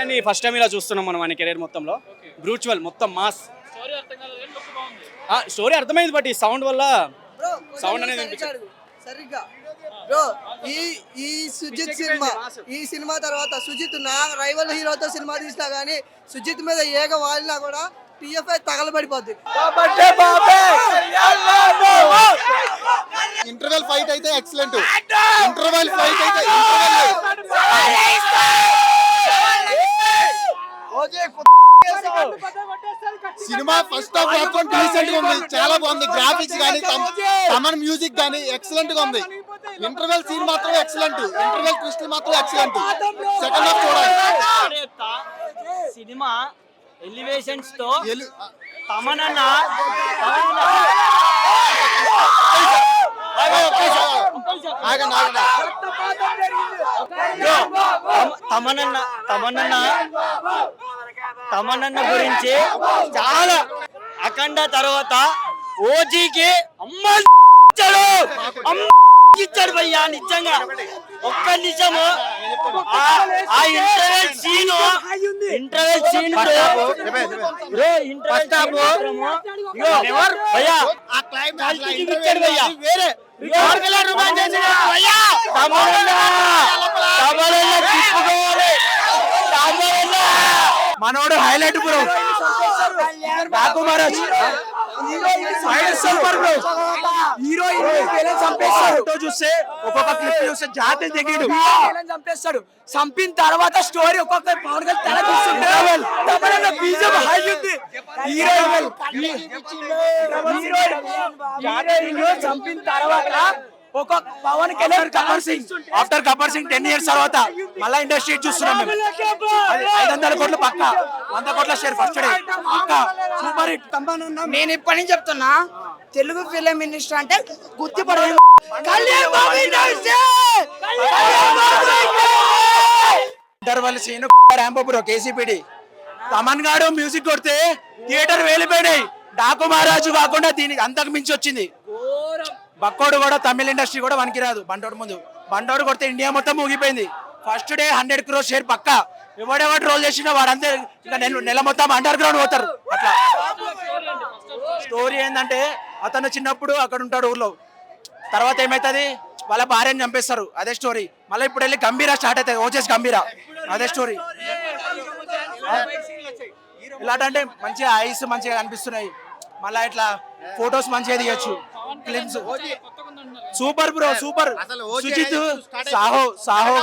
Kalyan first time ఇలా చూస్తున్నాం మనం మన కెరీర్ మొత్తంలో. బ్రూచువల్ మొత్తం మాస్. స్టోరీ అర్థమైంది బట్ ఈ సౌండ్ వల్ల సౌండ్ అనేది వినిపించదు సరిగ్గా. బ్రో ఈ సుజిత్ సినిమా తర్వాత సుజిత్ నా రైవల్ హీరోతో సినిమా తీసినా కానీ సుజిత్ మీద ఏగ వాలినా కూడా టీఎఫ్ఐ తగలబడిపోద్ది. ఇంటర్వెల్ ఫైట్ అయితే ఎక్సలెంట్. ఇంటర్వెల్ ఫైట్ అయితే సినిమా ఫస్ట్ హాఫ్ మాత్రం డీసెంట్ గా ఉంది, చాలా బాగుంది. గ్రాఫిక్స్ కానీ తమన్ మ్యూజిక్ కానీ ఎక్సలెంట్ గా ఉంది. ఇంటర్వెల్ సీన్ మాత్రం ఎక్సలెంట్, ఇంటర్వెల్ ట్విస్ట్ మాత్రం ఎక్సలెంట్. సెకండ్ హాఫ్ చూడాలి. సినిమా ఎలివేషన్స్ తో తమనన్న తమనన్న గురించి చాలా అఖండ తర్వాత ఓజీకి ఇచ్చాడు భయ్యా. నిజంగా ఒక్క నిజము ఆ ఇంటర్వెల్ సీన్ మనోడు హైలైట్ బ్రో. రాకుమారాజ్ సూపర్ బ్రో. చూస్తే ఒక్కొక్క క్లిప్ చూస్తే జాతి దిగిడు చంపేస్తాడు. చంపిన తర్వాత స్టోరీ ఒక్కొక్క పవన్ చంపిన తర్వాత ఒక పవన్ కళ్యాణ్ గబ్బర్ సింగ్ ఆఫ్టర్ గబ్బర్ సింగ్ 10 years తర్వాత మళ్ళా ఇండస్ట్రీ చూస్తున్నాం మేము. 500 కోట్లు పక్క, 100 కోట్ల షేర్ ఫస్ట్ డే పక్క. Super hit. నేను ఇప్పటి నుంచి చెప్తున్నా, తెలుగు ఫిలిం మినిస్టర్ అంటే గుర్తుపడలేదు. ఇంటర్వల్ సీన్ ర్యాంపో బ్రో కేసీపీడి. తమన్ గాడు మ్యూజిక్ కొడితే థియేటర్ వేలిపోయినాయి. డాకు మహారాజు కాకుండా దీనికి అంతకు మించి వచ్చింది. బక్కోడు కూడా తమిళ ఇండస్ట్రీ కూడా వనికిరాదు. బండోడు ముందు బండోడు కొడితే ఇండియా మొత్తం ఊగిపోయింది. ఫస్ట్ డే 100 crore షేర్ పక్క. ఎవడెవడు రోల్ చేసినా వాడంతే ఇంకా నెల మొత్తం అండర్ గ్రౌండ్ పోతారు. అట్లా స్టోరీ ఏంటంటే అతను చిన్నప్పుడు అక్కడ ఉంటాడు ఊర్లో, తర్వాత ఏమైతుంది వాళ్ళ భార్యని చంపేస్తారు. అదే స్టోరీ. మళ్ళీ ఇప్పుడు వెళ్ళి గంభీరా స్టార్ట్ అవుతుంది. ఓచేసి గంభీరా అదే స్టోరీ. ఇలాంటి అంటే మంచిగా ఐస్ మంచిగా కనిపిస్తున్నాయి. మళ్ళీ ఇట్లా ఫొటోస్ మంచిగా తీయచ్చు. Films super bro super. Sujeeth Saaho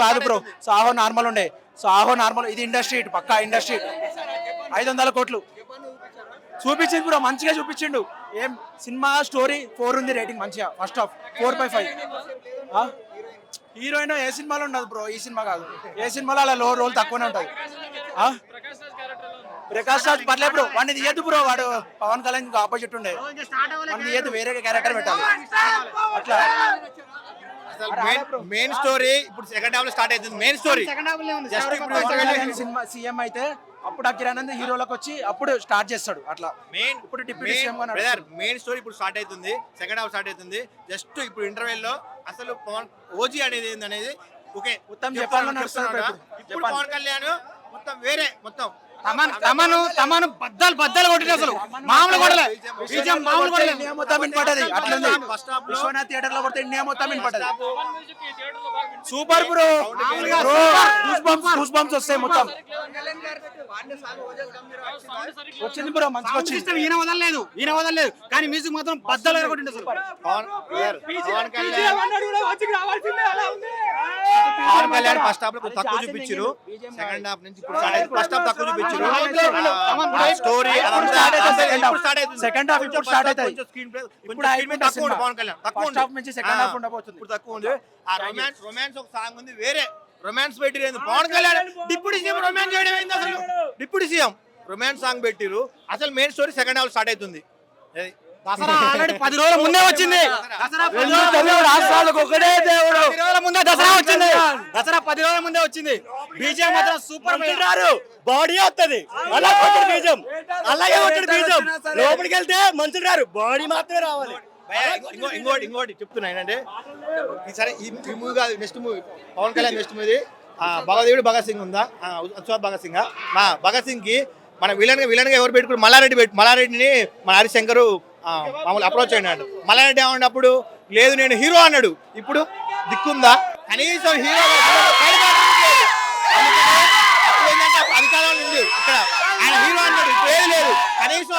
కాదు బ్రో, సాహో నార్మల్ ఉండే. సాహో నార్మల్, ఇది ఇండస్ట్రీ ఇటు పక్కా ఇండస్ట్రీ. 500 కోట్లు చూపించింది బ్రో, మంచిగా చూపించిండు. ఏం సినిమా స్టోరీ 4 ఉంది రేటింగ్ మంచిగా. First half 4/5. హీరోయిన్ ఏ సినిమాలో ఉండదు బ్రో, ఈ సినిమా కాదు. ఏ సినిమాలో అలా రోల్ తక్కువనే ఉంటుంది. ప్రకాష్ రాజ్ పర్లేదు బ్రో, వాడిని తీయద్దు బ్రో. వాడు పవన్ కళ్యాణ్ ఆపోజిట్ ఉండే, వాడిని తీయద్దు, వేరే క్యారెక్టర్ పెట్టాలి. అట్లా మెయిన్ స్టోరీ ఇప్పుడు సెకండ్ హాఫ్ లో స్టార్ట్ అవుతుంది. మెయిన్ స్టోరీ సినిమా సీఎం అయితే అప్పుడు అఖిరానంద్ హీరోలకు వచ్చి అప్పుడు స్టార్ట్ చేస్తాడు. అట్లా మెయిన్ ఇప్పుడు డిప్యూటీ సీఎం మెయిన్ స్టోరీ ఇప్పుడు స్టార్ట్ అవుతుంది. సెకండ్ హాఫ్ స్టార్ట్ అవుతుంది. జస్ట్ ఇప్పుడు ఇంటర్వెల్ లో అసలు పవన్ ఓజీ అనేది ఏందనేది ఓకే మొత్తం చెప్పాలని ఇప్పుడు పవన్ కళ్యాణ్ మొత్తం వేరే మొత్తం తమను బద్దలు కొట్టిన అసలు మామూలు కొట్టలే. మామూలు కొట్టలే. ఇండియా మొత్తం వినపడ్డది. అట్లుంది. విశ్వనాథ్ థియేటర్ లో కొడితే ఇండియా మొత్తం వినపడ్డది. Super bro. గూస్ బంప్స్ వస్తాయి మొత్తం. వచ్చింది బ్రో, మంచిగా వచ్చింది. ఈయన వదలలేదు కానీ మ్యూజిక్ మాత్రం బద్దలు కొట్టింది అసలు. పవన్ కళ్యాణ్ ఫస్ట్ హాఫ్ లో తక్కువ చూపించారు. సెకండ్ హాఫ్ నుంచి ఫస్ట్ హాఫ్ తక్కువ చూపించారు. స్టోరీ సెకండ్ హాఫ్ ఇప్పుడు స్టార్ట్ అవుతాయి. ఇప్పుడు పవన్ కళ్యాణ్ తక్కువ నుంచి సెకండ్ హాఫ్ ఉండబోతుంది. ఇప్పుడు తక్కువ ఉంది. ఆ రొమాన్స్ ఒక సాంగ్ ఉంది, వేరే రొమాన్స్ పెట్టిరు. Pawan Kalyan deputy CM romance చేయడం ఏంది అసలు? డిప్యూటీ సీఎం రొమాన్స్ సాంగ్ పెట్టిరు. అసలు main story second half start అవుతుంది. దసరా ఆల్రెడీ 10 రోజుల ముందే వచ్చింది. రాష్ట్రాలకు ఒకటే దేవుడు. 10 రోజుల ముందే దసరా వచ్చింది. దసరా 10 రోజుల ముందే వచ్చింది. బీజేపీ మాత్రం సూపర్ రారు. బాడీ వస్తుంది అలా కొట్టాడు బీజం, అలాగే కొట్టాడు బీజం. లోపలికి వెళ్తే మనుషులు రారు, బాడీ మాత్రమే రావాలి. ఇంకోటి చెప్తున్నా ఏంటంటే ఈసారి ఈ మూవీ కాదు, next movie Pawan Kalyan next movie భగవదేవుడు భగత్ సింగ్ ఉందా, ఉత్సవ భగత్ సింగ్. భగత్ సింగ్ కి మన విలన్ గా ఎవరు పెట్టుకుని మల్లారెడ్డిని మన హరిశంకర్ మామూలు అప్రోచ్ అయినాడు. మల్లారెడ్డి ఏమన్నప్పుడు లేదు నేను హీరో అన్నాడు. ఇప్పుడు దిక్కుందా కనీసం హీరో అధికారంలో ఉంది ఇక్కడ ఆయన హీరో అన్నాడు. ఇప్పుడు ఏది లేదు. కనీసం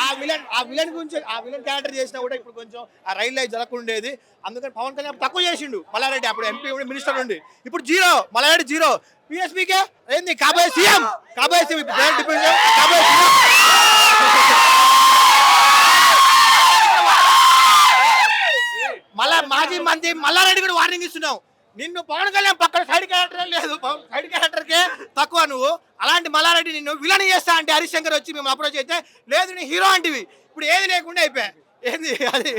ఆ విలన్ గురించి ఆ విలన్ క్యారెక్టర్ చేసినా కూడా ఇప్పుడు కొంచెం ఆ రైల్ లైఫ్ జరగకుండేది. అందుకని పవన్ కళ్యాణ్ తక్కువ చేసిండు మల్లారెడ్డి. అప్పుడు ఎంపీ మినిస్టర్ ఉండి ఇప్పుడు జీరో, మల్లారెడ్డి జీరో. పిఎస్పీకే ఏంది కాబోయే సీఎం, కాబోయే సీఎం కాబోయే సీఎం. మళ్ళా మాజీ మంత్రి మల్లారెడ్డి కూడా వార్నింగ్ ఇస్తున్నావు. నిన్ను పవన్ కళ్యాణ్ పక్కన సైడ్ క్యారెక్టర్ లేదు, సైడ్ క్యారెక్టర్కే తక్కువ నువ్వు. అలాంటి మల్లారెడ్డి నిన్ను విలన్ చేస్తా అంటే హరిశంకర్ వచ్చి మేము అప్రోచ్ అయితే లేదు నీ హీరో అంటివి. ఇప్పుడు ఏది లేకుండా అయిపోయా ఏంది అది.